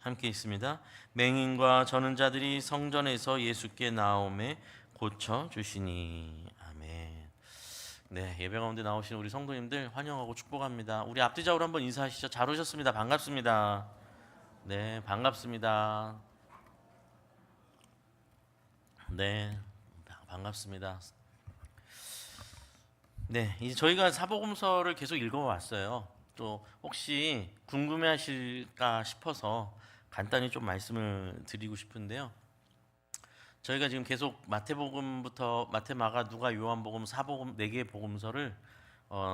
함께 있습니다. 맹인과 저는 자들이 성전에서 예수께 나오매 고쳐 주시니. 아멘. 네, 예배 가운데 나오신 우리 성도님들 환영하고 축복합니다. 우리 앞뒤좌우로 한번 인사하시죠. 잘 오셨습니다. 반갑습니다. 네, 반갑습니다. 네, 반갑습니다. 네, 이제 저희가 사복음서를 계속 읽어왔어요. 또 혹시 궁금해하실까 싶어서 간단히 좀 말씀을 드리고 싶은데요. 저희가 지금 계속 마태복음부터 마태, 마가, 누가, 요한복음, 사복음 네 개의 복음서를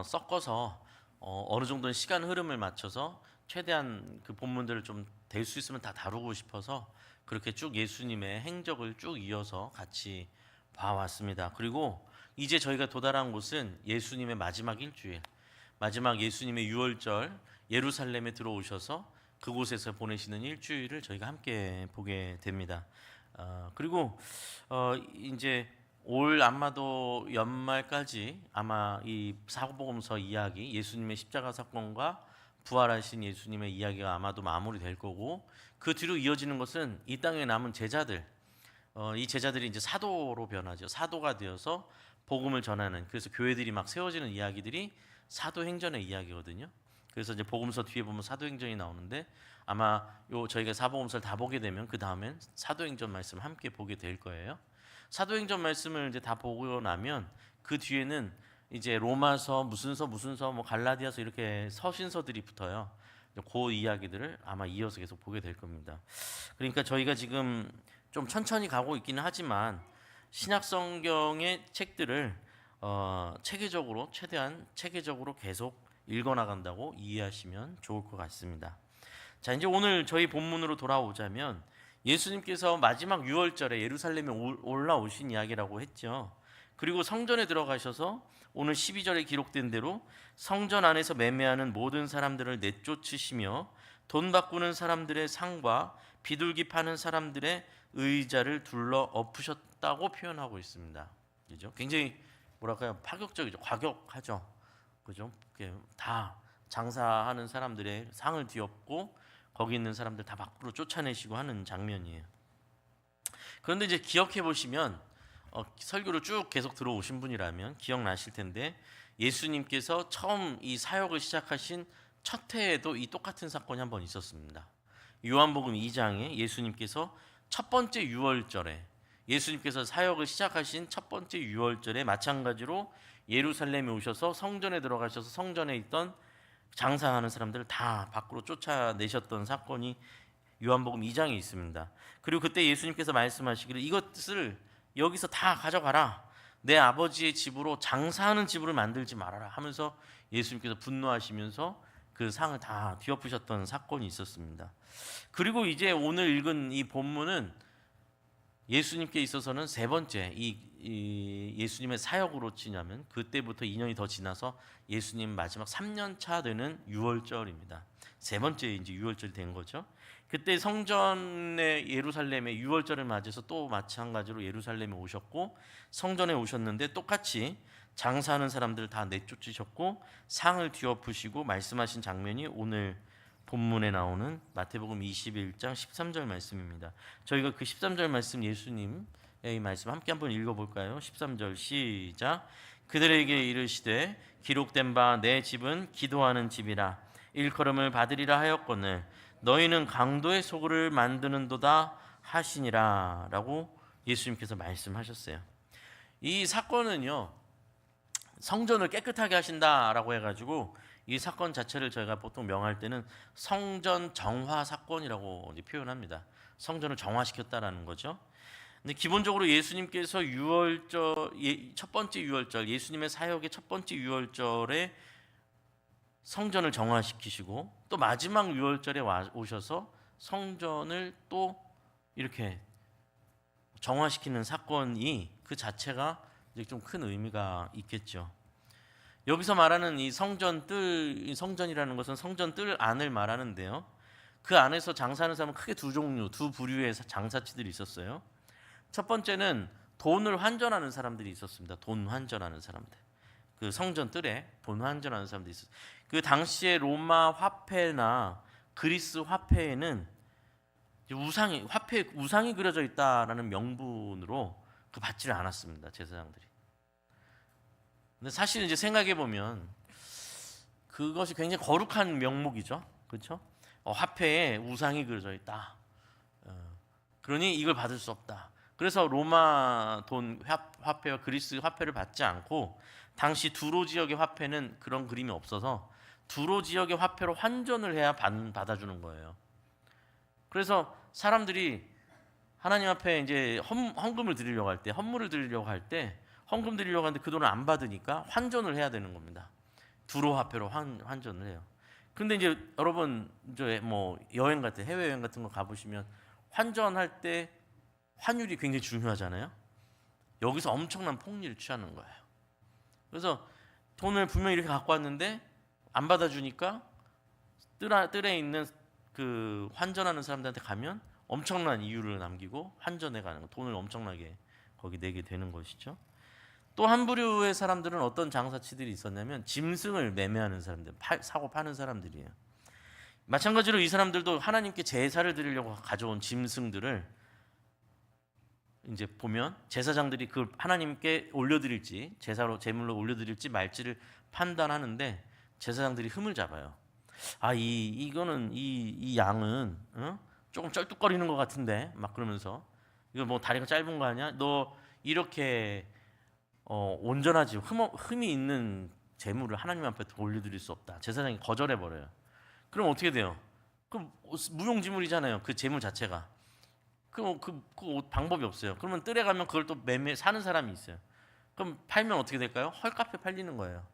섞어서 어느 정도는 시간 흐름을 맞춰서 최대한 그 본문들을 좀 될 수 있으면 다 다루고 싶어서 그렇게 쭉 예수님의 행적을 쭉 이어서 같이 봐왔습니다. 그리고 이제 저희가 도달한 곳은 예수님의 마지막 일주일, 마지막 예수님의 유월절 예루살렘에 들어오셔서 그곳에서 보내시는 일주일을 저희가 함께 보게 됩니다. 그리고 이제 올 아마도 연말까지 아마 이 사복음서 이야기, 예수님의 십자가 사건과 부활하신 예수님의 이야기가 아마도 마무리될 거고, 그 뒤로 이어지는 것은 이 땅에 남은 제자들, 이 제자들이 이제 사도로 변하죠. 사도가 되어서 복음을 전하는, 그래서 교회들이 막 세워지는 이야기들이 사도행전의 이야기거든요. 그래서 이제 복음서 뒤에 보면 사도행전이 나오는데, 아마 요 저희가 사복음서를 다 보게 되면 그 다음엔 사도행전 말씀 함께 보게 될 거예요. 사도행전 말씀을 이제 다 보고 나면 그 뒤에는 이제 로마서 무슨 서 뭐 갈라디아서 이렇게 서신서들이 붙어요. 그 이야기들을 아마 이어서 계속 보게 될 겁니다. 그러니까 저희가 지금 좀 천천히 가고 있기는 하지만 신약 성경의 책들을 체계적으로, 최대한 체계적으로 계속 읽어 나간다고 이해하시면 좋을 것 같습니다. 자, 이제 오늘 저희 본문으로 돌아오자면 예수님께서 마지막 유월절에 예루살렘에 올라오신 이야기라고 했죠. 그리고 성전에 들어가셔서 오늘 12절에 기록된 대로 성전 안에서 매매하는 모든 사람들을 내쫓으시며 돈 바꾸는 사람들의 상과 비둘기 파는 사람들의 의자를 둘러 엎으셨다고 표현하고 있습니다. 그죠? 굉장히 뭐랄까요? 파격적이죠. 과격하죠. 그죠? 다 장사하는 사람들의 상을 뒤엎고 거기 있는 사람들 다 밖으로 쫓아내시고 하는 장면이에요. 그런데 이제 기억해 보시면 설교를 쭉 계속 들어오신 분이라면 기억나실 텐데, 예수님께서 처음 이 사역을 시작하신 첫 해에도 이 똑같은 사건이 한 번 있었습니다. 요한복음 2장에 예수님께서 첫 번째 유월절에, 예수님께서 사역을 시작하신 첫 번째 유월절에 마찬가지로 예루살렘에 오셔서 성전에 들어가셔서 성전에 있던 장사하는 사람들을 다 밖으로 쫓아내셨던 사건이 요한복음 2장에 있습니다. 그리고 그때 예수님께서 말씀하시기를 이것을 여기서 다 가져가라, 내 아버지의 집으로 장사하는 집으로 만들지 말아라 하면서 예수님께서 분노하시면서 그 상을 다 뒤엎으셨던 사건이 있었습니다. 그리고 이제 오늘 읽은 이 본문은 예수님께 있어서는 세 번째 이 예수님의 사역으로 치냐면 그때부터 2년이 더 지나서 예수님 마지막 3년 차 되는 유월절입니다. 세 번째 이제 유월절이 된 거죠. 그때 성전의 예루살렘의 유월절을 맞이해서 또 마찬가지로 예루살렘에 오셨고 성전에 오셨는데 똑같이 장사하는 사람들 다 내쫓으셨고 상을 뒤엎으시고 말씀하신 장면이 오늘 본문에 나오는 마태복음 21장 13절 말씀입니다. 저희가 그 13절 말씀, 예수님의 말씀 함께 한번 읽어볼까요? 13절 시작. 그들에게 이르시되 기록된 바 내 집은 기도하는 집이라 일컬음을 받으리라 하였거늘 너희는 강도의 소굴을 만드는도다 하시니라 라고 예수님께서 말씀하셨어요. 이 사건은요, 성전을 깨끗하게 하신다라고 해가지고 이 사건 자체를 저희가 보통 명할 때는 성전 정화 사건이라고 표현합니다. 성전을 정화시켰다라는 거죠. 근데 기본적으로 예수님께서 첫 번째 유월절, 예수님의 사역의 첫 번째 유월절에 성전을 정화시키시고 또 마지막 유월절에 오셔서 성전을 또 이렇게 정화시키는 사건이 그 자체가 이제 좀 큰 의미가 있겠죠. 여기서 말하는 이 성전이라는 것은 성전 뜰 안을 말하는데요. 그 안에서 장사하는 사람은 크게 두 종류, 두 부류의 장사치들이 있었어요. 첫 번째는 돈을 환전하는 사람들이 있었습니다. 돈 환전하는 사람들. 그 성전 뜰에 돈 환전하는 사람들이 있었어요. 그 당시에 로마 화폐나 그리스 화폐에는 화폐에 우상이 그려져 있다라는 명분으로 그 받지를 않았습니다, 제사장들이. 근데 사실 이제 생각해 보면 그것이 굉장히 거룩한 명목이죠, 그렇죠? 화폐에 우상이 그려져 있다. 그러니 이걸 받을 수 없다. 그래서 로마 돈 화폐와 그리스 화폐를 받지 않고, 당시 두로 지역의 화폐는 그런 그림이 없어서 두로 지역의 화폐로 환전을 해야 받아주는 거예요. 그래서 사람들이 하나님 앞에 이제 헌금을 드리려고 할 때, 헌물을 드리려고 할 때, 헌금 드리려고 하는데 그 돈을 안 받으니까 환전을 해야 되는 겁니다. 두로 화폐로 환전을 해요. 근데 이제 여러분 이제 뭐 여행 같은 해외 여행 같은 거 가보시면 환전할 때 환율이 굉장히 중요하잖아요. 여기서 엄청난 폭리를 취하는 거예요. 그래서 돈을 분명히 이렇게 갖고 왔는데 안 받아주니까 뜰에 있는 그 환전하는 사람들한테 가면 엄청난 이유를 남기고 환전해 가는 거, 돈을 엄청나게 거기 내게 되는 것이죠. 또 한 부류의 사람들은 어떤 장사치들이 있었냐면 짐승을 매매하는 사람들, 사고 파는 사람들이에요. 마찬가지로 이 사람들도 하나님께 제사를 드리려고 가져온 짐승들을 이제 보면 제사장들이 그 하나님께 올려드릴지, 제사로 제물로 올려드릴지 말지를 판단하는데 제사장들이 흠을 잡아요. 이거는 이 양은 조금 쩔뚝거리는 것 같은데, 막 그러면서 이거 뭐 다리가 짧은 거 아니야? 너 이렇게 온전하지 흠이 있는 제물을 하나님 앞에 올려드릴 수 없다. 제사장이 거절해 버려요. 그럼 어떻게 돼요? 그 무용지물이잖아요. 그 제물 자체가. 그 방법이 없어요. 그러면 뜰에 가면 그걸 또 매매 사는 사람이 있어요. 그럼 팔면 어떻게 될까요? 헐값에 팔리는 거예요.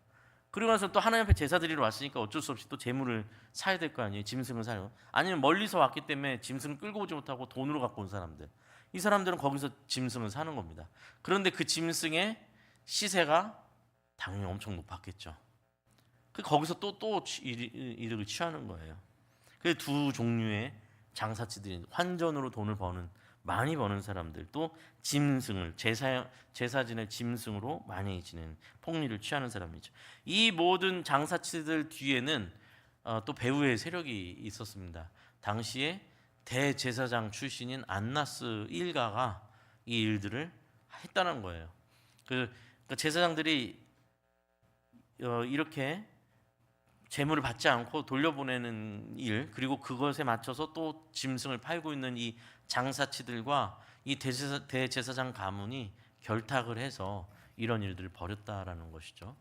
그리고 나서 또 하나님 앞에 제사 드리러 왔으니까 어쩔 수 없이 또 제물을 사야 될 거 아니에요. 짐승을 사요. 아니면 멀리서 왔기 때문에 짐승을 끌고 오지 못하고 돈으로 갖고 온 사람들. 이 사람들은 거기서 짐승을 사는 겁니다. 그런데 그 짐승의 시세가 당연히 엄청 높았겠죠. 거기서 또 이득을 취하는 거예요. 그 두 종류의 장사치들이 환전으로 돈을 많이 버는 사람들, 또 짐승을 제사진의 짐승으로 많이 지낸 폭리를 취하는 사람이죠. 이 모든 장사치들 뒤에는 또 배후의 세력이 있었습니다. 당시에 대제사장 출신인 안나스 일가가 이 일들을 했다는 거예요. 그 제사장들이 이렇게 재물을 받지 않고 돌려보내는 일, 그리고 그것에 맞춰서 또 짐승을 팔고 있는 이 장사치들과 이 대제사장 가문이 결탁을 해서 이런 일들을 벌였다라는 것이죠.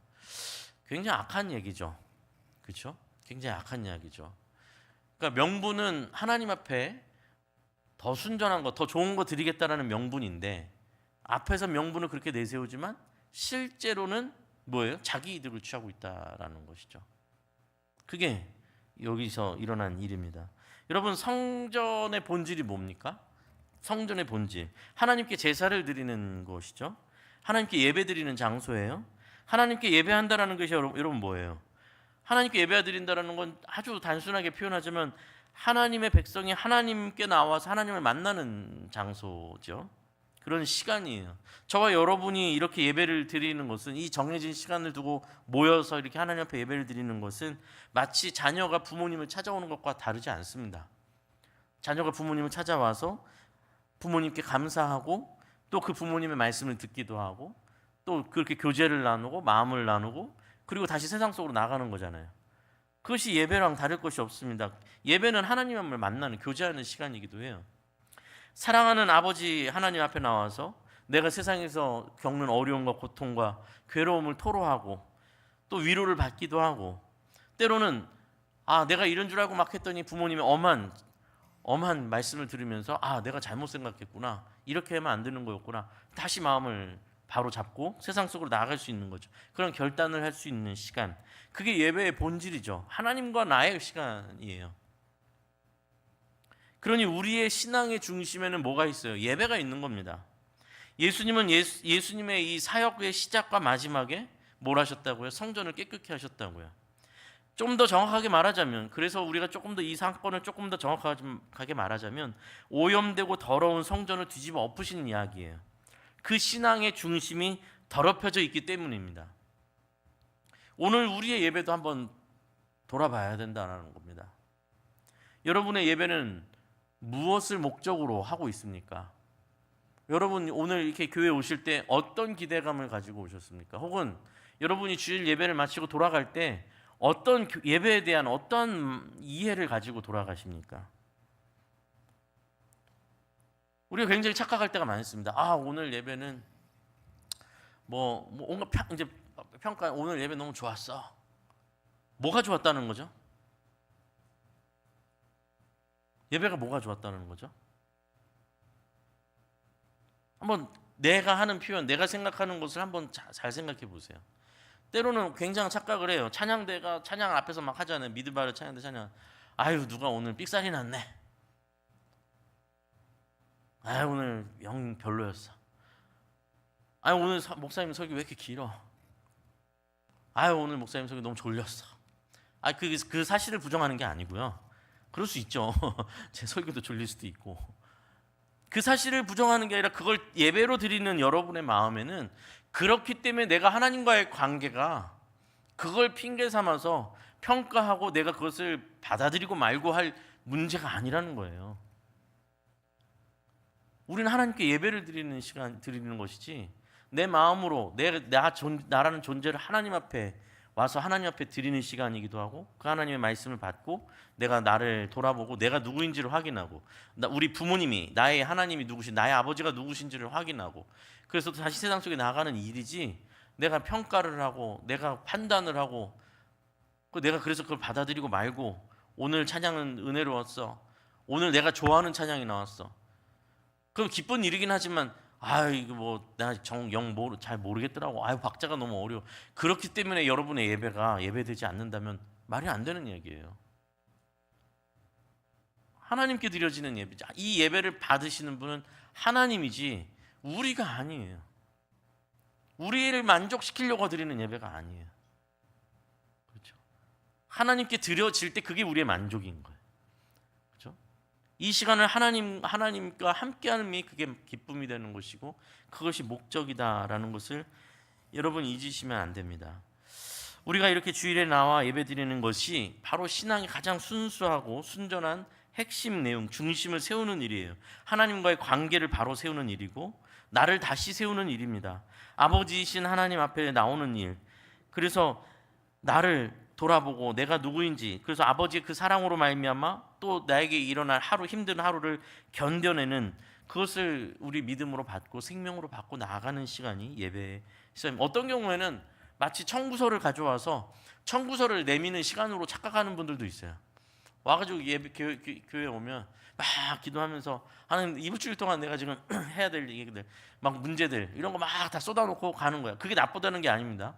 굉장히 악한 얘기죠. 그렇죠? 굉장히 악한 이야기죠. 그러니까 명분은 하나님 앞에 더 순전한 거, 더 좋은 거 드리겠다라는 명분인데, 앞에서 명분을 그렇게 내세우지만 실제로는 뭐예요? 자기 이득을 취하고 있다라는 것이죠. 그게 여기서 일어난 일입니다. 여러분, 성전의 본질이 뭡니까? 성전의 본질, 하나님께 제사를 드리는 것이죠. 하나님께 예배 드리는 장소예요. 하나님께 예배한다라는 것이 여러분 뭐예요? 하나님께 예배 드린다라는 건 아주 단순하게 표현하자면 하나님의 백성이 하나님께 나와서 하나님을 만나는 장소죠. 그런 시간이에요. 저와 여러분이 이렇게 예배를 드리는 것은, 이 정해진 시간을 두고 모여서 이렇게 하나님 앞에 예배를 드리는 것은 마치 자녀가 부모님을 찾아오는 것과 다르지 않습니다. 자녀가 부모님을 찾아와서 부모님께 감사하고 또 그 부모님의 말씀을 듣기도 하고 또 그렇게 교제를 나누고 마음을 나누고 그리고 다시 세상 속으로 나가는 거잖아요. 그것이 예배랑 다를 것이 없습니다. 예배는 하나님을 만나는, 교제하는 시간이기도 해요. 사랑하는 아버지 하나님 앞에 나와서 내가 세상에서 겪는 어려움과 고통과 괴로움을 토로하고 또 위로를 받기도 하고, 때로는 내가 이런 줄 알고 막 했더니 부모님의 엄한 말씀을 들으면서 내가 잘못 생각했구나, 이렇게 하면 안 되는 거였구나, 다시 마음을 바로 잡고 세상 속으로 나아갈 수 있는 거죠. 그런 결단을 할 수 있는 시간, 그게 예배의 본질이죠. 하나님과 나의 시간이에요. 그러니 우리의 신앙의 중심에는 뭐가 있어요? 예배가 있는 겁니다. 예수님은 예수님의 이 사역의 시작과 마지막에 뭘 하셨다고요? 성전을 깨끗게 하셨다고요. 좀 더 정확하게 말하자면, 그래서 우리가 조금 더 이 사건을 조금 더 정확하게 말하자면 오염되고 더러운 성전을 뒤집어 엎으신 이야기예요. 그 신앙의 중심이 더럽혀져 있기 때문입니다. 오늘 우리의 예배도 한번 돌아봐야 된다는 겁니다. 여러분의 예배는 무엇을 목적으로 하고 있습니까? 여러분 오늘 이렇게 교회 오실 때 어떤 기대감을 가지고 오셨습니까? 혹은 여러분이 주일 예배를 마치고 돌아갈 때 어떤 예배에 대한 어떤 이해를 가지고 돌아가십니까? 우리가 굉장히 착각할 때가 많습니다. 아, 오늘 예배는 뭔가 이제 평가, 오늘 예배 너무 좋았어. 뭐가 좋았다는 거죠? 예배가 뭐가 좋았다는 거죠? 한번 내가 하는 표현, 내가 생각하는 것을 한번 잘 생각해 보세요. 때로는 굉장히 착각을 해요. 찬양대가 찬양 앞에서 막 하잖아요. 미드바르 찬양대 찬양. 아유, 누가 오늘 삑살이 났네. 아유, 오늘 영 별로였어. 아유, 오늘 목사님 설교 왜 이렇게 길어? 아유, 오늘 목사님 설교 너무 졸렸어. 아, 그 사실을 부정하는 게 아니고요. 그럴 수 있죠. 제 설교도 졸릴 수도 있고. 그 사실을 부정하는 게 아니라 그걸 예배로 드리는 여러분의 마음에는 그렇기 때문에 내가 하나님과의 관계가 그걸 핑계 삼아서 평가하고 내가 그것을 받아들이고 말고 할 문제가 아니라는 거예요. 우리는 하나님께 예배를 드리는 시간 드리는 것이지 내 마음으로 나라는 존재를 하나님 앞에 와서 하나님 앞에 드리는 시간이기도 하고 그 하나님의 말씀을 받고 내가 나를 돌아보고 내가 누구인지를 확인하고 우리 부모님이 나의 하나님이 누구신 나의 아버지가 누구신지를 확인하고 그래서 다시 세상 속에 나가는 일이지 내가 평가를 하고 내가 판단을 하고 내가 그래서 그걸 받아들이고 말고 오늘 찬양은 은혜로웠어. 오늘 내가 좋아하는 찬양이 나왔어. 그럼 기쁜 일이긴 하지만 이거 뭐 내가 잘 모르겠더라고. 박자가 너무 어려워. 그렇기 때문에 여러분의 예배가 예배되지 않는다면 말이 안 되는 얘기예요. 하나님께 드려지는 예배죠. 이 예배를 받으시는 분은 하나님이지 우리가 아니에요. 우리를 만족시키려고 드리는 예배가 아니에요. 그렇죠? 하나님께 드려질 때 그게 우리의 만족인 거예요. 그렇죠? 이 시간을 하나님과 함께하는 미 그게 기쁨이 되는 것이고 그것이 목적이다라는 것을 여러분 잊으시면 안 됩니다. 우리가 이렇게 주일에 나와 예배드리는 것이 바로 신앙이 가장 순수하고 순전한 핵심 내용, 중심을 세우는 일이에요. 하나님과의 관계를 바로 세우는 일이고 나를 다시 세우는 일입니다. 아버지이신 하나님 앞에 나오는 일. 그래서 나를 돌아보고 내가 누구인지 그래서 아버지의 그 사랑으로 말미암아 또 나에게 일어날 힘든 하루를 견뎌내는 그것을 우리 믿음으로 받고 생명으로 받고 나아가는 시간이 예배의 시간. 어떤 경우에는 마치 청구서를 가져와서 청구서를 내미는 시간으로 착각하는 분들도 있어요. 와가지고 교회 오면 막 기도하면서 하나님 일주일 동안 내가 지금 해야 될 얘기들 막 문제들 이런 거 막 다 쏟아놓고 가는 거야. 그게 나쁘다는 게 아닙니다.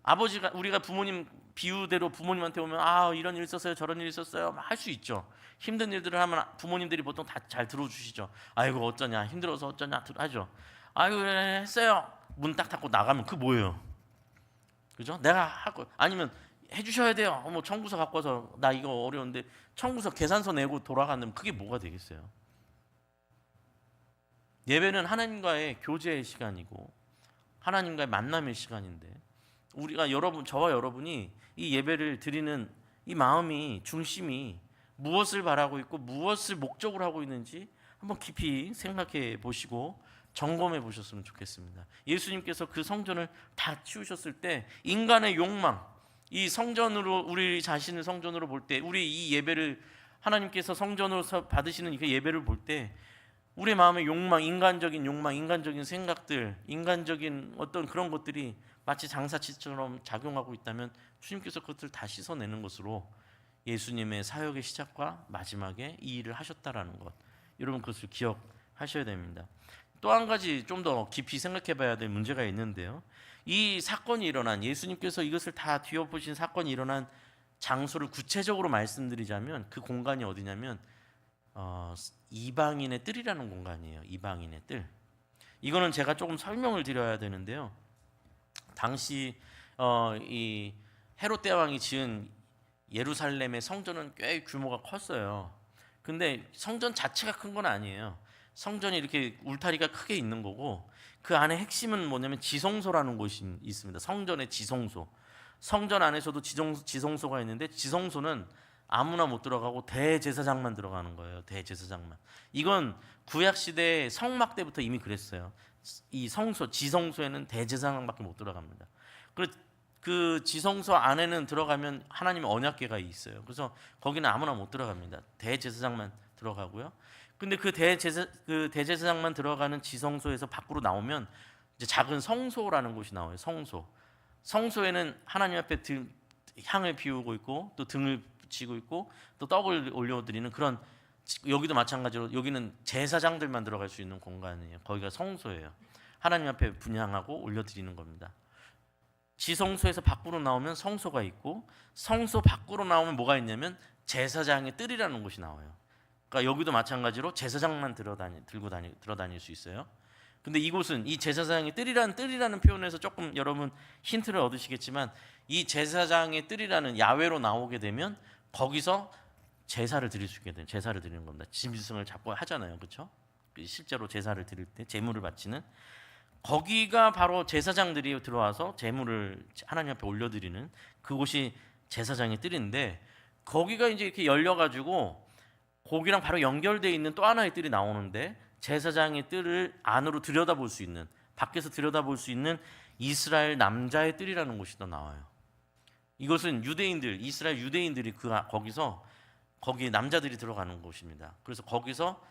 아버지가 우리가 부모님 비유대로 부모님한테 오면 이런 일 있었어요 저런 일 있었어요 할 수 있죠. 힘든 일들을 하면 부모님들이 보통 다 잘 들어주시죠. 아이고 어쩌냐 힘들어서 어쩌냐 하죠. 아이고 했어요. 문 딱 닫고 나가면 그 뭐예요? 그죠? 내가 하고 아니면 해주셔야 돼요. 청구서 갖고 와서 나 이거 어려운데 청구서 계산서 내고 돌아간다면 그게 뭐가 되겠어요? 예배는 하나님과의 교제의 시간이고 하나님과의 만남의 시간인데 우리가 저와 여러분이 이 예배를 드리는 이 마음이 중심이 무엇을 바라고 있고 무엇을 목적으로 하고 있는지 한번 깊이 생각해 보시고 점검해 보셨으면 좋겠습니다. 예수님께서 그 성전을 다 치우셨을 때 인간의 욕망 이 성전으로 우리 자신을 성전으로 볼 때 우리 이 예배를 하나님께서 성전으로 받으시는 그 예배를 볼 때 우리 마음의 욕망, 인간적인 생각들, 인간적인 어떤 그런 것들이 마치 장사치처럼 작용하고 있다면 주님께서 그것을 다 씻어내는 것으로 예수님의 사역의 시작과 마지막에 이 일을 하셨다라는 것. 여러분 그것을 기억하셔야 됩니다. 또 한 가지 좀 더 깊이 생각해 봐야 될 문제가 있는데요. 이 사건이 일어난 예수님께서 이것을 다 뒤엎으신 사건이 일어난 장소를 구체적으로 말씀드리자면 그 공간이 어디냐면 이방인의 뜰이라는 공간이에요. 이방인의 뜰. 이거는 제가 조금 설명을 드려야 되는데요. 당시 이 헤롯 대왕이 지은 예루살렘의 성전은 꽤 규모가 컸어요. 근데 성전 자체가 큰 건 아니에요. 성전이 이렇게 울타리가 크게 있는 거고 그 안에 핵심은 뭐냐면 지성소라는 곳이 있습니다. 성전의 지성소. 성전 안에서도 지성소가 있는데 지성소는 아무나 못 들어가고 대제사장만 들어가는 거예요. 대제사장만. 이건 구약 시대 성막 때부터 이미 그랬어요. 이 성소, 지성소에는 대제사장밖에 못 들어갑니다. 그 지성소 안에는 들어가면 하나님의 언약궤가 있어요. 그래서 거기는 아무나 못 들어갑니다. 대제사장만 들어가고요. 근데 그 대제사장만 들어가는 지성소에서 밖으로 나오면 이제 작은 성소라는 곳이 나와요. 성소. 성소에는 하나님 앞에 향을 피우고 있고 또 등을 붙이고 있고 또 떡을 올려드리는 그런, 여기도 마찬가지로 여기는 제사장들만 들어갈 수 있는 공간이에요. 거기가 성소예요. 하나님 앞에 분향하고 올려드리는 겁니다. 지성소에서 밖으로 나오면 성소가 있고, 성소 밖으로 나오면 뭐가 있냐면 제사장의 뜰이라는 곳이 나와요. 그러니까 여기도 마찬가지로 제사장만 들어 다닐 수 있어요. 근데 이곳은 이 제사장의 뜰이라는 표현에서 조금 여러분 힌트를 얻으시겠지만, 이 제사장의 뜰이라는 야외로 나오게 되면 거기서 제사를 드릴 수 있게 돼요. 제사를 드리는 겁니다. 짐승을 잡고 하잖아요, 그렇죠? 실제로 제사를 드릴 때 제물을 바치는, 거기가 바로 제사장들이 들어와서 제물을 하나님 앞에 올려드리는 그곳이 제사장의 뜰인데, 거기가 이제 이렇게 열려가지고 거기랑 바로 연결되어 있는 또 하나의 뜰이 나오는데, 제사장의 뜰을 안으로 들여다볼 수 있는, 밖에서 들여다볼 수 있는 이스라엘 남자의 뜰이라는 곳이 또 나와요. 이것은 유대인들, 이스라엘 유대인들이 거기서 거기에 남자들이 들어가는 곳입니다. 그래서 거기서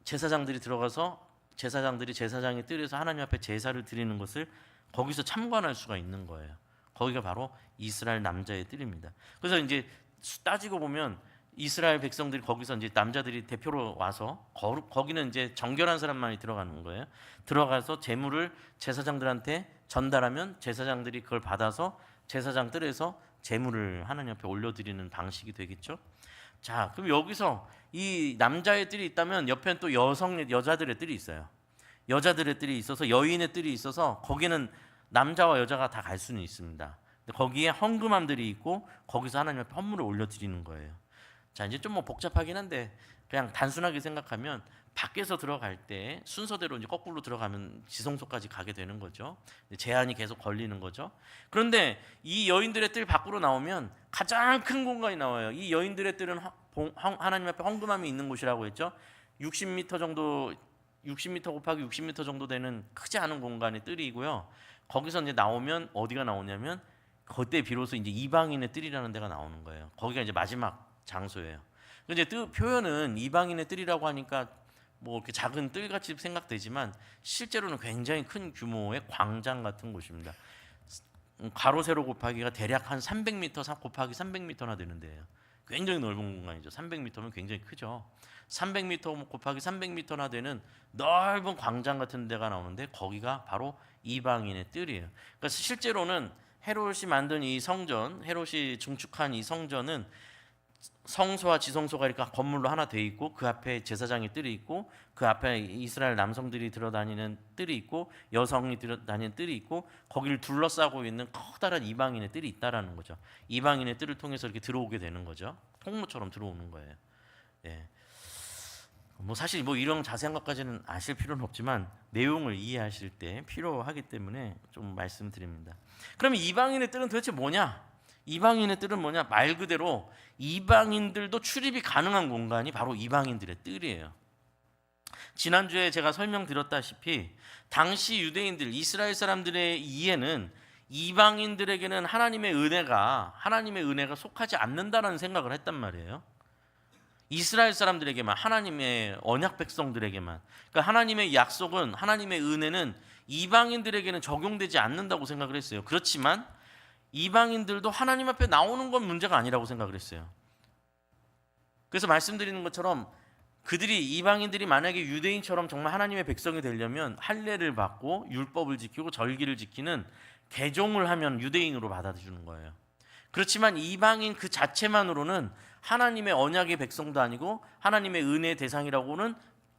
제사장들이 들어가서 제사장들이 제사장의 뜰에서 하나님 앞에 제사를 드리는 것을 거기서 참관할 수가 있는 거예요. 거기가 바로 이스라엘 남자의 뜰입니다. 그래서 이제 따지고 보면 이스라엘 백성들이 거기서 이제 남자들이 대표로 와서 거기는 이제 정결한 사람만이 들어가는 거예요. 들어가서 제물을 제사장들한테 전달하면 제사장들이 그걸 받아서 제사장 뜰에서 제물을 하나님 앞에 올려드리는 방식이 되겠죠. 자, 그럼 여기서 이 남자의 뜰이 있다면 옆에는 또 여자들의 뜰이 있어요. 여자들의 뜰이 있어서, 여인의 뜰이 있어서 거기는 남자와 여자가 다 갈 수는 있습니다. 거기에 헌금함들이 있고 거기서 하나님 앞에 헌물을 올려드리는 거예요. 자, 이제 좀 뭐 복잡하긴 한데 그냥 단순하게 생각하면 밖에서 들어갈 때 순서대로 이제 거꾸로 들어가면 지성소까지 가게 되는 거죠. 제한이 계속 걸리는 거죠. 그런데 이 여인들의 뜰 밖으로 나오면 가장 큰 공간이 나와요. 이 여인들의 뜰은 하나님 앞에 헌금함이 있는 곳이라고 했죠. 60m 정도, 60m 곱하기 60m 정도 되는 크지 않은 공간의 뜰이고요. 거기서 이제 나오면 어디가 나오냐면 그때 비로소 이제 이방인의 뜰이라는 데가 나오는 거예요. 거기가 이제 마지막 장소예요. 이제 표현은 이방인의 뜰이라고 하니까 뭐 이렇게 작은 뜰같이 생각되지만 실제로는 굉장히 큰 규모의 광장 같은 곳입니다. 가로 세로 곱하기가 대략 한 300m 곱하기 300m나 되는 데예요. 굉장히 넓은 공간이죠. 300m면 굉장히 크죠. 300m 곱하기 300m나 되는 넓은 광장 같은 데가 나오는데 거기가 바로 이방인의 뜰이에요. 그러니까 실제로는 헤롯이 만든 이 성전, 헤롯이 증축한 이 성전은 성소와 지성소가 이렇게 건물로 하나 돼 있고 그 앞에 제사장의 뜰이 있고 그 앞에 이스라엘 남성들이 들어다니는 뜰이 있고 여성이 들어다니는 뜰이 있고 거기를 둘러싸고 있는 커다란 이방인의 뜰이 있다라는 거죠. 이방인의 뜰을 통해서 이렇게 들어오게 되는 거죠. 통로처럼 들어오는 거예요. 예. 뭐 사실 뭐 이런 자세한 것까지는 아실 필요는 없지만 내용을 이해하실 때 필요하기 때문에 좀 말씀드립니다. 그러면 이방인의 뜰은 도대체 뭐냐? 이방인의 뜰은 뭐냐? 말 그대로 이방인들도 출입이 가능한 공간이 바로 이방인들의 뜰이에요. 지난주에 제가 설명드렸다시피 당시 유대인들, 이스라엘 사람들의 이해는 이방인들에게는 하나님의 은혜가 속하지 않는다라는 생각을 했단 말이에요. 이스라엘 사람들에게만, 하나님의 언약 백성들에게만, 그러니까 하나님의 약속은, 하나님의 은혜는 이방인들에게는 적용되지 않는다고 생각을 했어요. 그렇지만 이방인들도 하나님 앞에 나오는 건 문제가 아니라고 생각을 했어요. 그래서 말씀드리는 것처럼 이방인들이 만약에 유대인처럼 정말 하나님의 백성이 되려면 할례를 받고 율법을 지키고 절기를 지키는 개종을 하면 유대인으로 받아주는 거예요. 그렇지만 이방인 그 자체만으로는 하나님의 언약의 백성도 아니고 하나님의 은혜의 대상이라고는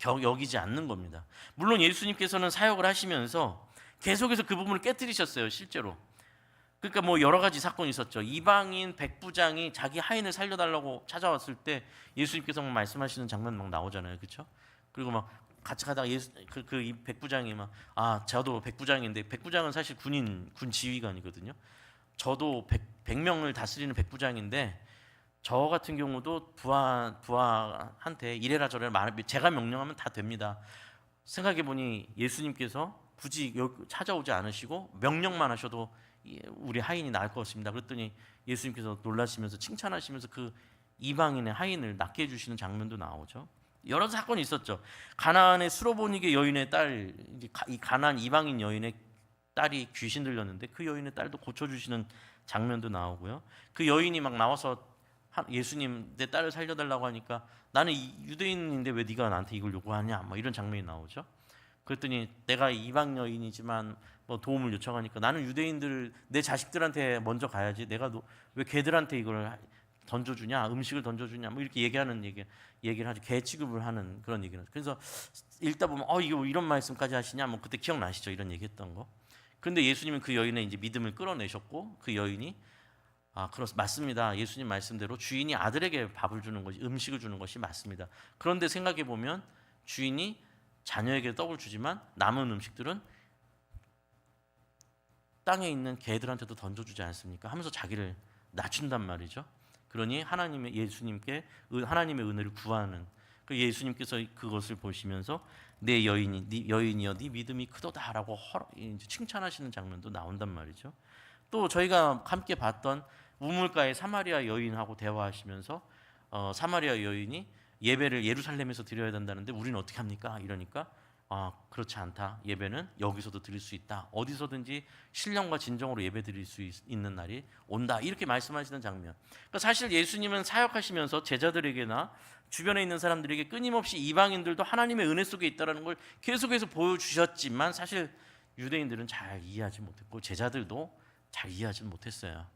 여기지 않는 겁니다. 물론 예수님께서는 사역을 하시면서 계속해서 그 부분을 깨뜨리셨어요. 실제로. 그러니까 뭐 여러 가지 사건이 있었죠. 이방인 백부장이 자기 하인을 살려달라고 찾아왔을 때 예수님께서 말씀하시는 장면 막 나오잖아요, 그렇죠? 그리고 막 같이 가다가 이 백부장이 저도 백부장인데 백부장은 사실 군 지휘관이거든요. 저도 100명을 다스리는 백부장인데 저 같은 경우도 부하한테 이래라 저래라 말 제가 명령하면 다 됩니다. 생각해 보니 예수님께서 굳이 찾아오지 않으시고 명령만 하셔도 우리 하인이 나을 것 같습니다. 그랬더니 예수님께서 놀라시면서 칭찬하시면서 그 이방인의 하인을 낫게 해주시는 장면도 나오죠. 여러 사건이 있었죠. 가나안의 수로보니게 여인의 딸, 이 가나안 이방인 여인의 딸이 귀신 들렸는데 그 여인의 딸도 고쳐주시는 장면도 나오고요. 그 여인이 막 나와서 예수님 내 딸을 살려달라고 하니까 나는 유대인인데 왜 네가 나한테 이걸 요구하냐 뭐 이런 장면이 나오죠. 그랬더니 내가 이방 여인이지만 뭐 도움을 요청하니까 나는 유대인들 내 자식들한테 먼저 가야지 내가 왜 걔들한테 이걸 던져주냐 음식을 던져주냐 뭐 이렇게 얘기를 하죠. 개 취급을 하는 그런 얘기를 하죠. 그래서 읽다 보면 이거 이런 말씀까지 하시냐 뭐 그때 기억나시죠? 이런 얘기했던 거. 그런데 예수님은 그 여인의 이제 믿음을 끌어내셨고 그 여인이 맞습니다. 예수님 말씀대로 주인이 아들에게 밥을 주는 것이 음식을 주는 것이 맞습니다. 그런데 생각해 보면 주인이 자녀에게 떡을 주지만 남은 음식들은 땅에 있는 개들한테도 던져주지 않습니까? 하면서 자기를 낮춘단 말이죠. 그러니 예수님께 하나님의 은혜를 구하는 그 예수님께서 그것을 보시면서 내 여인이여 네 믿음이 크도다라고 칭찬하시는 장면도 나온단 말이죠. 또 저희가 함께 봤던 우물가의 사마리아 여인하고 대화하시면서 사마리아 여인이 예배를 예루살렘에서 드려야 된다는데 우리는 어떻게 합니까? 이러니까 그렇지 않다. 예배는 여기서도 드릴 수 있다. 어디서든지 신령과 진정으로 예배 드릴 수 있는 날이 온다. 이렇게 말씀하시는 장면. 그러니까 사실 예수님은 사역하시면서 제자들에게나 주변에 있는 사람들에게 끊임없이 이방인들도 하나님의 은혜 속에 있다는 걸 계속해서 보여주셨지만 사실 유대인들은 잘 이해하지 못했고 제자들도 잘 이해하지 못했어요.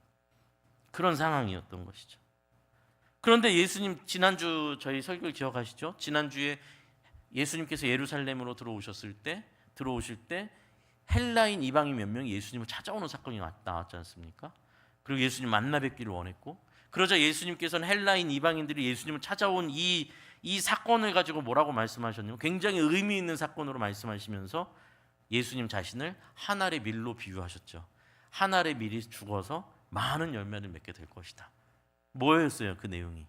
그런 상황이었던 것이죠. 그런데 예수님 지난주 저희 설교를 기억하시죠? 지난주에 예수님께서 예루살렘으로 들어오실 때 헬라인 이방인 몇 명이 예수님을 찾아오는 사건이 나왔지 않습니까? 그리고 예수님 만나 뵙기를 원했고 그러자 예수님께서는 헬라인 이방인들이 예수님을 찾아온 이 사건을 가지고 뭐라고 말씀하셨냐면 굉장히 의미 있는 사건으로 말씀하시면서 예수님 자신을 한 알의 밀로 비유하셨죠. 한 알의 밀이 죽어서 많은 열매를 맺게 될 것이다. 뭐였어요? 그 내용이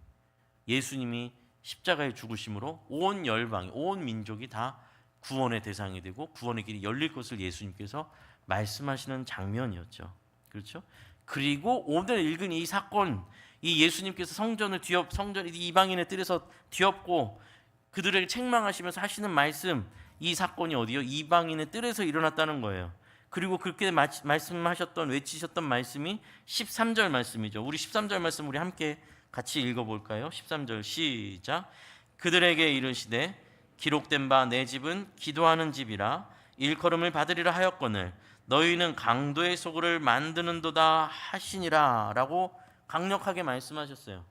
예수님이 십자가의 죽으심으로 온 열방이 온 민족이 다 구원의 대상이 되고 구원의 길이 열릴 것을 예수님께서 말씀하시는 장면이었죠. 그렇죠? 그리고 오늘 읽은 이 사건, 이 예수님께서 성전 이방인의 뜰에서 뒤엎고 그들에게 책망하시면서 하시는 말씀, 이 사건이 어디요? 이방인의 뜰에서 일어났다는 거예요. 그리고 그렇게 외치셨던 말씀이 13절 말씀이죠. 우리 13절 말씀 우리 함께 같이 읽어볼까요? 13절 시작. 그들에게 이르시되 기록된 바 내 집은 기도하는 집이라 일컬음을 받으리라 하였거늘 너희는 강도의 소굴을 만드는도다 하시니라 라고 강력하게 말씀하셨어요.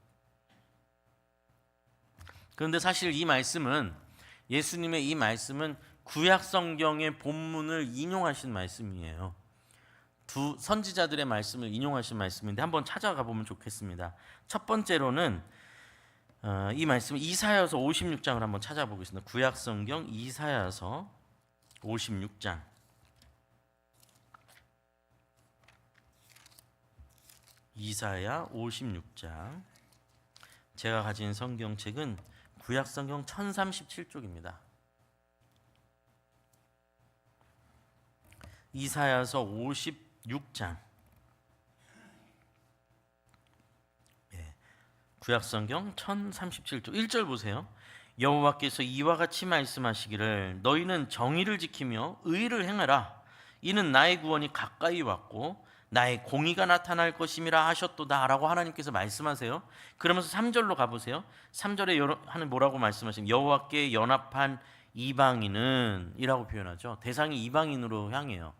그런데 사실 예수님의 이 말씀은 구약 성경의 본문을 인용하신 말씀이에요. 두 선지자들의 말씀을 인용하신 말씀인데 한번 찾아가 보면 좋겠습니다. 첫 번째로는 이 말씀 이사야서 56장을 한번 찾아보겠습니다. 구약 성경 이사야서 56장. 이사야 56장. 제가 가진 성경책은 구약 성경 1037쪽입니다. 이사야서 56장. 구약성경 1037쪽 1절 보세요. 여호와께서 이와 같이 말씀하시기를 너희는 정의를 지키며 의를 행하라. 이는 나의 구원이 가까이 왔고 나의 공의가 나타날 것임이라 하셨도다 라고 하나님께서 말씀하세요. 그러면서 3절로 가보세요. 3절에 하는 뭐라고 말씀하시는 여호와께 연합한 이방인은 이라고 표현하죠. 대상이 이방인으로 향해요.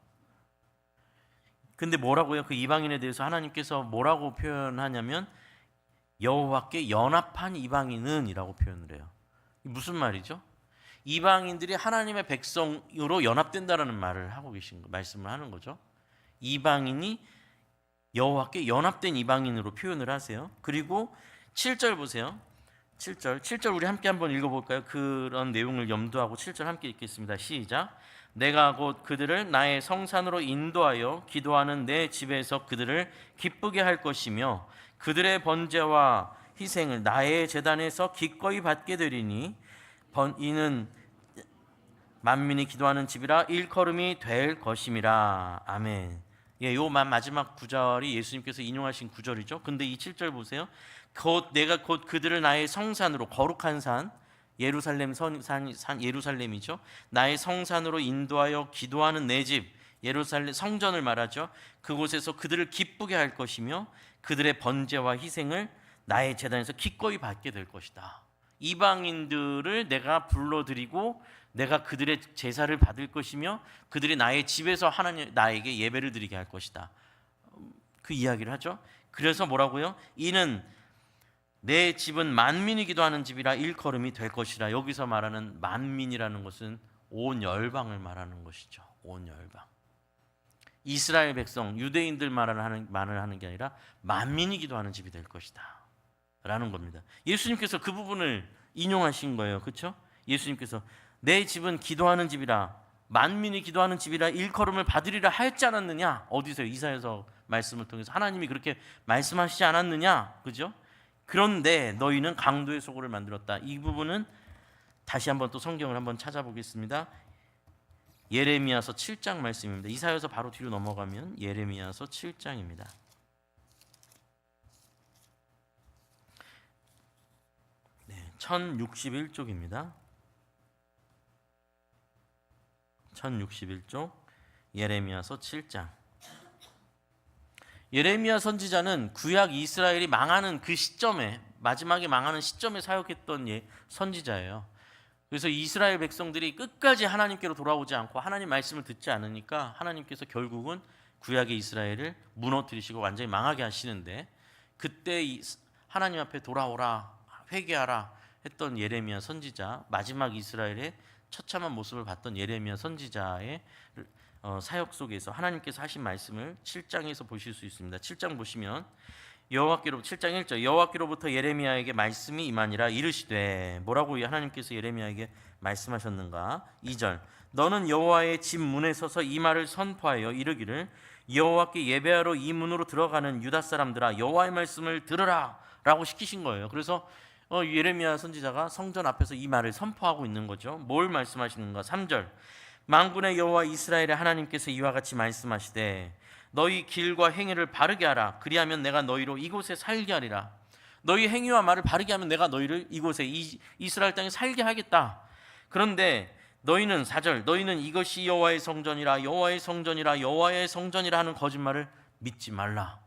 근데 뭐라고요? 그 이방인에 대해서 하나님께서 뭐라고 표현하냐면 여호와께 연합한 이방인은 이라고 표현을 해요. 무슨 말이죠? 이방인들이 하나님의 백성으로 연합된다라는 말을 하고 말씀을 하는 거죠. 이방인이 여호와께 연합된 이방인으로 표현을 하세요. 그리고 7절 보세요. 7절 우리 함께 한번 읽어볼까요? 그런 내용을 염두하고 7절 함께 읽겠습니다. 시작. 내가 곧 그들을 나의 성산으로 인도하여 기도하는 내 집에서 그들을 기쁘게 할 것이며 그들의 번제와 희생을 나의 제단에서 기꺼이 받게 되리니 이는 만민이 기도하는 집이라 일컬음이 될 것임이라. 아멘. 예, 요 마지막 구절이 예수님께서 인용하신 구절이죠. 근데 이 7절 보세요. 내가 곧 그들을 나의 성산으로, 거룩한 산, 예루살렘 산 예루살렘이죠. 나의 성산으로 인도하여 기도하는 내 집, 예루살렘 성전을 말하죠. 그곳에서 그들을 기쁘게 할 것이며 그들의 번제와 희생을 나의 제단에서 기꺼이 받게 될 것이다. 이방인들을 내가 불러들이고 내가 그들의 제사를 받을 것이며 그들이 나의 집에서 하나님 나에게 예배를 드리게 할 것이다. 그 이야기를 하죠. 그래서 뭐라고요? 이는 내 집은 만민이 기도하는 집이라 일컬음이 될 것이라. 여기서 말하는 만민이라는 것은 온 열방을 말하는 것이죠. 온 열방. 이스라엘 백성, 유대인들만을 하는 게 아니라 만민이 기도하는 집이 될 것이다 라는 겁니다. 예수님께서 그 부분을 인용하신 거예요. 그렇죠? 예수님께서 내 집은 기도하는 집이라, 만민이 기도하는 집이라 일컬음을 받으리라 하였지 않았느냐? 어디서요? 이사야서 말씀을 통해서 하나님이 그렇게 말씀하시지 않았느냐? 그죠? 그런데 너희는 강도의 소굴을 만들었다. 이 부분은 다시 한번 또 성경을 한번 찾아보겠습니다. 예레미야서 7장 말씀입니다. 이사야서 바로 뒤로 넘어가면 예레미야서 7장입니다. 네, 1061쪽입니다. 1061쪽 예레미야서 7장. 예레미야 선지자는 구약 이스라엘이 망하는 그 시점에, 마지막에 망하는 시점에 사역했던 선지자예요. 그래서 이스라엘 백성들이 끝까지 하나님께로 돌아오지 않고 하나님 말씀을 듣지 않으니까 하나님께서 결국은 구약의 이스라엘을 무너뜨리시고 완전히 망하게 하시는데, 그때 하나님 앞에 돌아오라, 회개하라 했던 예레미야 선지자, 마지막 이스라엘의 처참한 모습을 봤던 예레미야 선지자의 사역 속에서 하나님께서 하신 말씀을 7장에서 보실 수 있습니다. 7장 보시면 7장 1절 여호와께로부터 예레미야에게 말씀이 임하니라. 이르시되, 뭐라고 하나님께서 예레미야에게 말씀하셨는가? 2절 너는 여호와의 집 문에 서서 이 말을 선포하여 이르기를, 여호와께 예배하러 이 문으로 들어가는 유다 사람들아, 여호와의 말씀을 들으라 라고 시키신 거예요. 그래서 예레미야 선지자가 성전 앞에서 이 말을 선포하고 있는 거죠. 뭘 말씀하시는가? 3절 만군의 여호와 이스라엘의 하나님께서 이와 같이 말씀하시되, 너희 길과 행위를 바르게 하라. 그리하면 내가 너희로 이곳에 살게 하리라. 너희 행위와 말을 바르게 하면 내가 너희를 이곳에 이스라엘 땅에 살게 하겠다. 그런데 너희는 4절 너희는 이것이 여호와의 성전이라, 여호와의 성전이라, 여호와의 성전이라 하는 거짓말을 믿지 말라.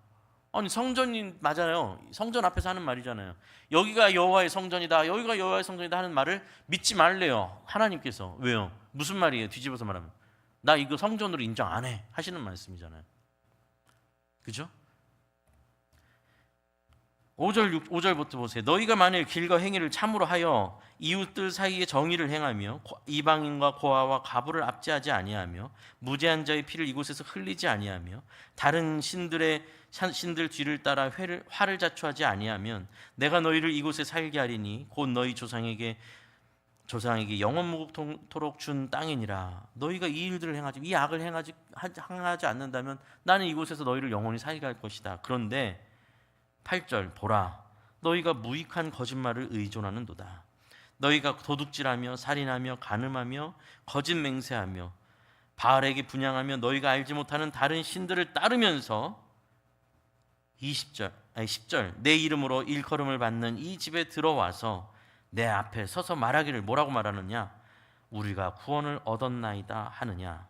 아니, 성전이 맞아요. 성전 앞에서 하는 말이잖아요. 여기가 여호와의 성전이다, 여기가 여호와의 성전이다 하는 말을 믿지 말래요, 하나님께서. 왜요? 무슨 말이에요? 뒤집어서 말하면 나 이거 성전으로 인정 안 해 하시는 말씀이잖아요. 그죠? 5절부터 보세요. 너희가 만일 길과 행위를 참으로 하여 이웃들 사이에 정의를 행하며 이방인과 고아와 과부를 압제하지 아니하며 무죄한 자의 피를 이곳에서 흘리지 아니하며 다른 신들 뒤를 따라 화를 자초하지 아니하면 내가 너희를 이곳에 살게 하리니 곧 너희 조상에게 영원 무궁토록 준 땅이니라. 너희가 이 일들을 행하지, 이 악을 행하지 않는다면 나는 이곳에서 너희를 영원히 살게 할 것이다. 그런데 8절 보라, 너희가 무익한 거짓말을 의존하는도다. 너희가 도둑질하며 살인하며 간음하며 거짓 맹세하며 바알에게 분향하며 너희가 알지 못하는 다른 신들을 따르면서 10절 내 이름으로 일컬음을 받는 이 집에 들어와서 내 앞에 서서 말하기를, 뭐라고 말하느냐? 우리가 구원을 얻었나이다 하느냐?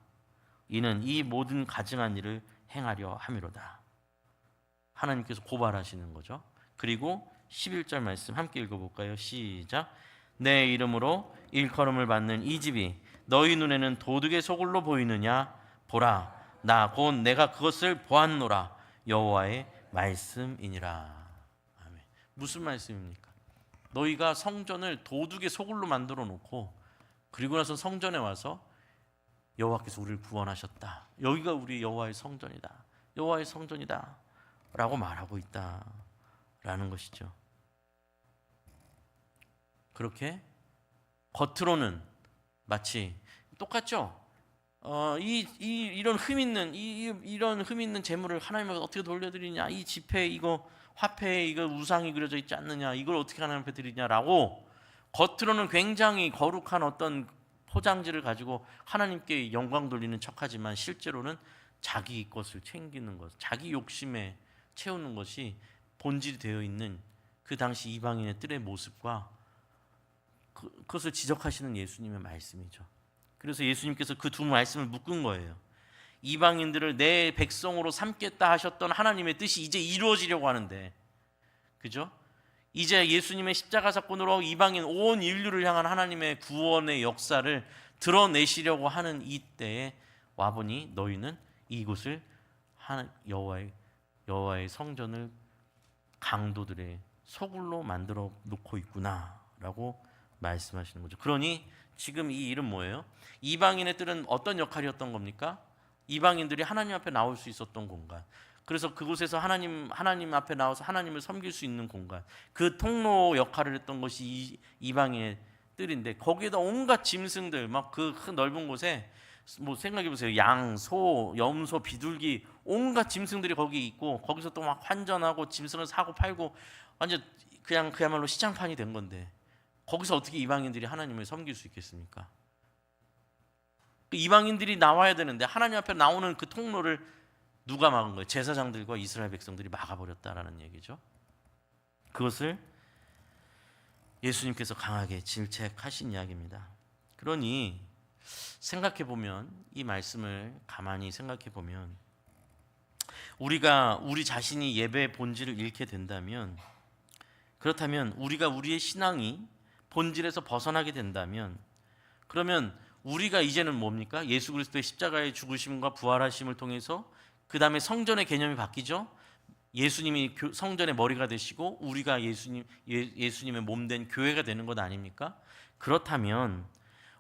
이는 이 모든 가증한 일을 행하려 함이로다. 하나님께서 고발하시는 거죠. 그리고 11절 말씀 함께 읽어볼까요? 시작. 내 이름으로 일컬음을 받는 이 집이 너희 눈에는 도둑의 소굴로 보이느냐? 보라, 나 곧 내가 그것을 보았노라. 여호와의 말씀이니라. 아멘. 무슨 말씀입니까? 너희가 성전을 도둑의 소굴로 만들어 놓고 그리고 나서 성전에 와서 여호와께서 우리를 구원하셨다, 여기가 우리 여호와의 성전이다, 여호와의 성전이다 라고 말하고 있다라는 것이죠. 그렇게 겉으로는 마치 똑같죠. 이런 흠 있는 이런 흠 있는 재물을 하나님께 어떻게 돌려드리냐? 이 지폐 이거 화폐에 이거 우상이 그려져 있지 않느냐? 이걸 어떻게 하나님 앞에 드리냐라고 겉으로는 굉장히 거룩한 어떤 포장지를 가지고 하나님께 영광 돌리는 척하지만 실제로는 자기 것을 챙기는 것, 자기 욕심에 채우는 것이 본질이 되어 있는 그 당시 이방인의 뜰의 모습과 그것을 지적하시는 예수님의 말씀이죠. 그래서 예수님께서 그 두 말씀을 묶은 거예요. 이방인들을 내 백성으로 삼겠다 하셨던 하나님의 뜻이 이제 이루어지려고 하는데, 그죠? 이제 예수님의 십자가 사건으로 이방인 온 인류를 향한 하나님의 구원의 역사를 드러내시려고 하는 이때에 와보니 너희는 이곳을 여호와의 성전을 강도들의 소굴로 만들어 놓고 있구나라고 말씀하시는 거죠. 그러니 지금 이 일은 뭐예요? 이방인의 뜰은 어떤 역할이었던 겁니까? 이방인들이 하나님 앞에 나올 수 있었던 공간. 그래서 그곳에서 하나님 앞에 나와서 하나님을 섬길 수 있는 공간. 그 통로 역할을 했던 것이 이방인의 뜰인데 거기에다 온갖 짐승들 막 그 큰 넓은 곳에 뭐 생각해 보세요. 양, 소, 염소, 비둘기 온갖 짐승들이 거기 있고 거기서 또 막 환전하고 짐승을 사고 팔고 완전 그냥 그야말로 시장판이 된 건데 거기서 어떻게 이방인들이 하나님을 섬길 수 있겠습니까? 이방인들이 나와야 되는데 하나님 앞에 나오는 그 통로를 누가 막은 거예요? 제사장들과 이스라엘 백성들이 막아버렸다라는 얘기죠. 그것을 예수님께서 강하게 질책하신 이야기입니다. 그러니 생각해 보면 이 말씀을 가만히 생각해 보면 우리 자신이 예배의 본질을 잃게 된다면 그렇다면 우리가 우리의 신앙이 본질에서 벗어나게 된다면 그러면 우리가 이제는 뭡니까? 예수 그리스도의 십자가의 죽으심과 부활하심을 통해서 그 다음에 성전의 개념이 바뀌죠. 예수님이 성전의 머리가 되시고 우리가 예수님의 몸된 교회가 되는 것 아닙니까? 그렇다면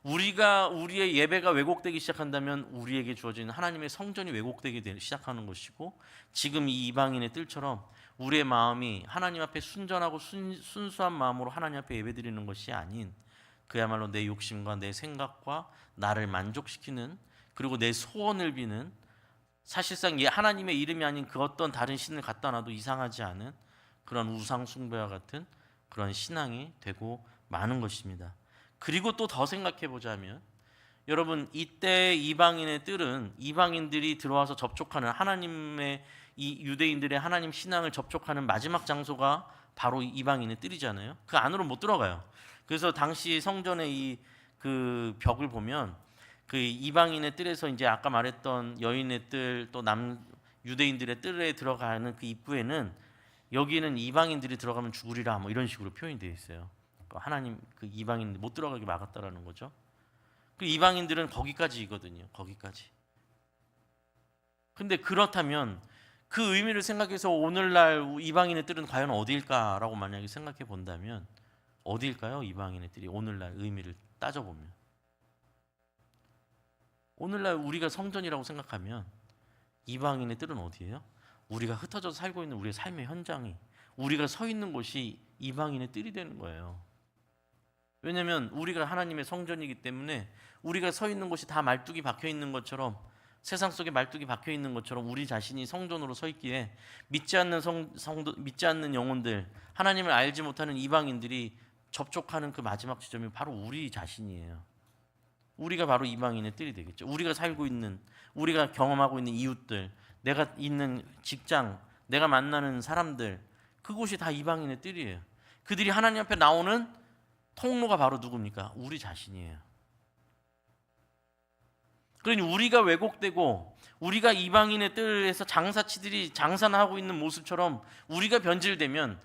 우리의 예배가 왜곡되기 시작한다면 우리에게 주어지는 하나님의 성전이 왜곡되기 시작하는 것이고 지금 이 이방인의 뜰처럼 우리의 마음이 하나님 앞에 순전하고 순수한 마음으로 하나님 앞에 예배드리는 것이 아닌 그야말로 내 욕심과 내 생각과 나를 만족시키는 그리고 내 소원을 비는 사실상 하나님의 이름이 아닌 그 어떤 다른 신을 갖다 놔도 이상하지 않은 그런 우상 숭배와 같은 그런 신앙이 되고 마는 것입니다. 그리고 또 더 생각해 보자면 여러분 이때 이방인의 뜰은 이방인들이 들어와서 접촉하는 하나님의 이 유대인들의 하나님 신앙을 접촉하는 마지막 장소가 바로 이방인의 뜰이잖아요. 그 안으로 못 들어가요. 그래서 당시 성전의 그 벽을 보면 그 이방인의 뜰에서 이제 아까 말했던 여인의 뜰 또 유대인들의 뜰에 들어가는 그 입구에는 여기는 이방인들이 들어가면 죽으리라 뭐 이런 식으로 표현이 되어 있어요. 하나님 그 이방인들 못 들어가게 막았다라는 거죠. 그 이방인들은 거기까지거든요. 거기까지. 근데 그렇다면 그 의미를 생각해서 오늘날 이방인의 뜰은 과연 어디일까라고 만약에 생각해 본다면 어디일까요? 이방인의 뜰이 오늘날 의미를 따져보면 오늘날 우리가 성전이라고 생각하면 이방인의 뜰은 어디예요? 우리가 흩어져서 살고 있는 우리의 삶의 현장이 우리가 서 있는 곳이 이방인의 뜰이 되는 거예요. 왜냐하면 우리가 하나님의 성전이기 때문에 우리가 서 있는 곳이 다 말뚝이 박혀 있는 것처럼 세상 속에 말뚝이 박혀 있는 것처럼 우리 자신이 성전으로 서 있기에 믿지 않는 영혼들, 하나님을 알지 못하는 이방인들이 접촉하는 그 마지막 지점이 바로 우리 자신이에요. 우리가 바로 이방인의 뜰이 되겠죠. 우리가 살고 있는, 우리가 경험하고 있는 이웃들, 내가 있는 직장, 내가 만나는 사람들, 그곳이 다 이방인의 뜰이에요. 그들이 하나님 앞에 나오는 통로가 바로 누굽니까? 우리 자신이에요. 그러니 우리가 왜곡되고 우리가 이방인의 뜰에서 장사치들이 장사하고 있는 모습처럼 우리가 변질되면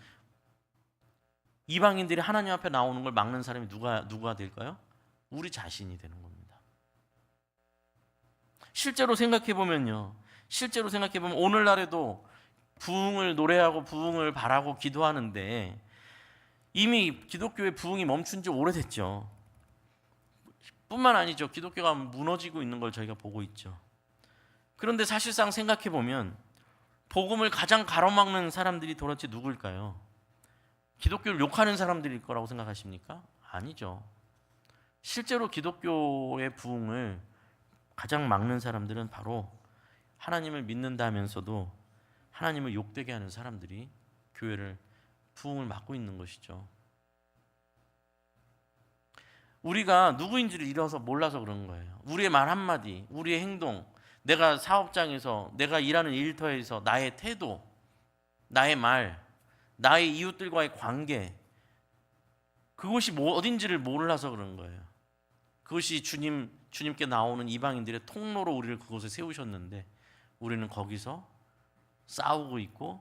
이방인들이 하나님 앞에 나오는 걸 막는 사람이 누가 될까요? 우리 자신이 되는 겁니다. 실제로 생각해 보면 오늘날에도 부흥을 노래하고 부흥을 바라고 기도하는데 이미 기독교의 부흥이 멈춘 지 오래됐죠. 뿐만 아니죠. 기독교가 무너지고 있는 걸 저희가 보고 있죠. 그런데 사실상 생각해 보면 복음을 가장 가로막는 사람들이 도대체 누굴까요? 기독교를 욕하는 사람들일 거라고 생각하십니까? 아니죠. 실제로 기독교의 부흥을 가장 막는 사람들은 바로 하나님을 믿는다면서도 하나님을 욕되게 하는 사람들이 교회를 부흥을 막고 있는 것이죠. 우리가 누구인지를 잃어서 몰라서 그런 거예요. 우리의 말 한마디, 우리의 행동, 내가 사업장에서, 내가 일하는 일터에서 나의 태도, 나의 말, 나의 이웃들과의 관계, 그것이 어딘지를 몰라서 그런 거예요. 그것이 주님께 나오는 이방인들의 통로로 우리를 그곳에 세우셨는데 우리는 거기서 싸우고 있고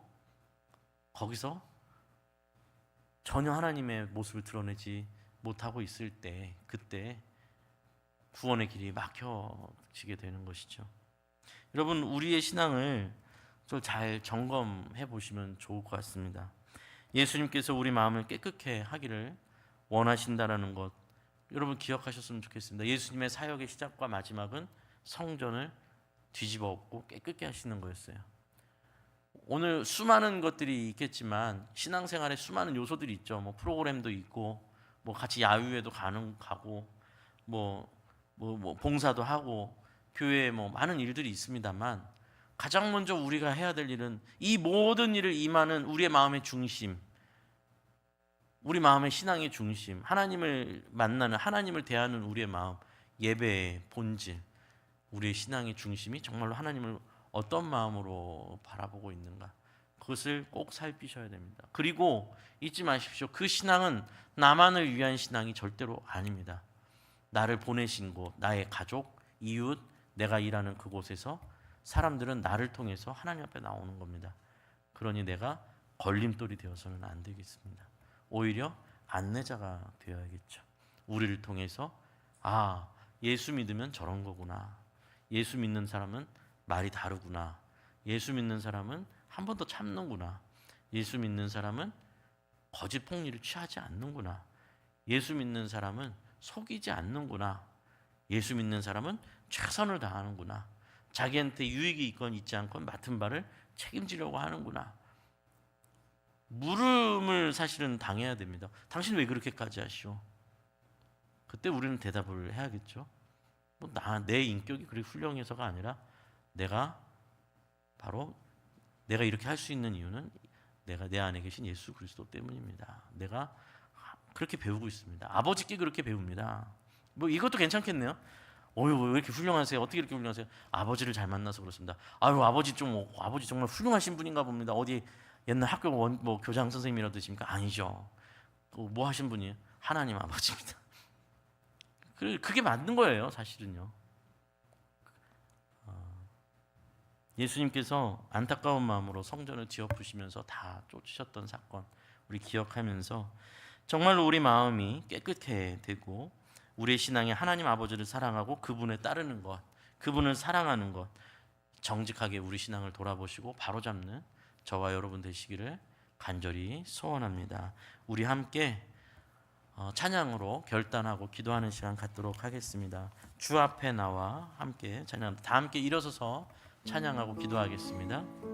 거기서 전혀 하나님의 모습을 드러내지 못하고 있을 때, 그때 구원의 길이 막혀지게 되는 것이죠. 여러분, 우리의 신앙을 좀 잘 점검해 보시면 좋을 것 같습니다. 예수님께서 우리 마음을 깨끗게 하기를 원하신다라는 것, 여러분 기억하셨으면 좋겠습니다. 예수님의 사역의 시작과 마지막은 성전을 뒤집어 엎고 깨끗게 하시는 거였어요. 오늘 수많은 것들이 있겠지만 신앙생활에 수많은 요소들이 있죠. 뭐 프로그램도 있고, 뭐 같이 야유회도 가고, 뭐 봉사도 하고, 교회에 뭐 많은 일들이 있습니다만 가장 먼저 우리가 해야 될 일은 이 모든 일을 임하는 우리의 마음의 중심, 우리 마음의 신앙의 중심, 하나님을 만나는, 하나님을 대하는 우리의 마음, 예배의 본질, 우리의 신앙의 중심이 정말로 하나님을 어떤 마음으로 바라보고 있는가, 그것을 꼭 살피셔야 됩니다. 그리고 잊지 마십시오. 그 신앙은 나만을 위한 신앙이 절대로 아닙니다. 나를 보내신 곳, 나의 가족, 이웃, 내가 일하는 그곳에서 사람들은 나를 통해서 하나님 앞에 나오는 겁니다. 그러니 내가 걸림돌이 되어서는 안 되겠습니다. 오히려 안내자가 되어야겠죠. 우리를 통해서 예수 믿으면 저런 거구나, 예수 믿는 사람은 말이 다르구나, 예수 믿는 사람은 한 번 더 참는구나, 예수 믿는 사람은 거짓 폭리를 취하지 않는구나, 예수 믿는 사람은 속이지 않는구나, 예수 믿는 사람은 최선을 다하는구나, 자기한테 유익이 있건 있지 않건 맡은 바를 책임지려고 하는구나. 물음을 사실은 당해야 됩니다. 당신 왜 그렇게까지 하시오? 그때 우리는 대답을 해야겠죠. 내 인격이 그렇게 훌륭해서가 아니라 내가 이렇게 할 수 있는 이유는 내가 내 안에 계신 예수 그리스도 때문입니다. 내가 그렇게 배우고 있습니다. 아버지께 그렇게 배웁니다. 뭐 이것도 괜찮겠네요. 왜 이렇게 훌륭하세요? 어떻게 이렇게 훌륭하세요? 아버지를 잘 만나서 그렇습니다. 아버지 정말 훌륭하신 분인가 봅니다. 어디 옛날 학교 교장 선생님이라듯입니까? 아니죠. 뭐 하신 분이에요? 하나님 아버지입니다. 그게 맞는 거예요, 사실은요. 예수님께서 안타까운 마음으로 성전을 뒤엎으시면서 다 쫓으셨던 사건, 우리 기억하면서 정말로 우리 마음이 깨끗해 되고 우리의 신앙이 하나님 아버지를 사랑하고 그분에 따르는 것, 그분을 사랑하는 것, 정직하게 우리 신앙을 돌아보시고 바로잡는 저와 여러분 되시기를 간절히 소원합니다. 우리 함께 찬양으로 결단하고 기도하는 시간 갖도록 하겠습니다. 주 앞에 나와 함께 찬양합니다. 다 함께 일어서서 찬양하고 기도하겠습니다.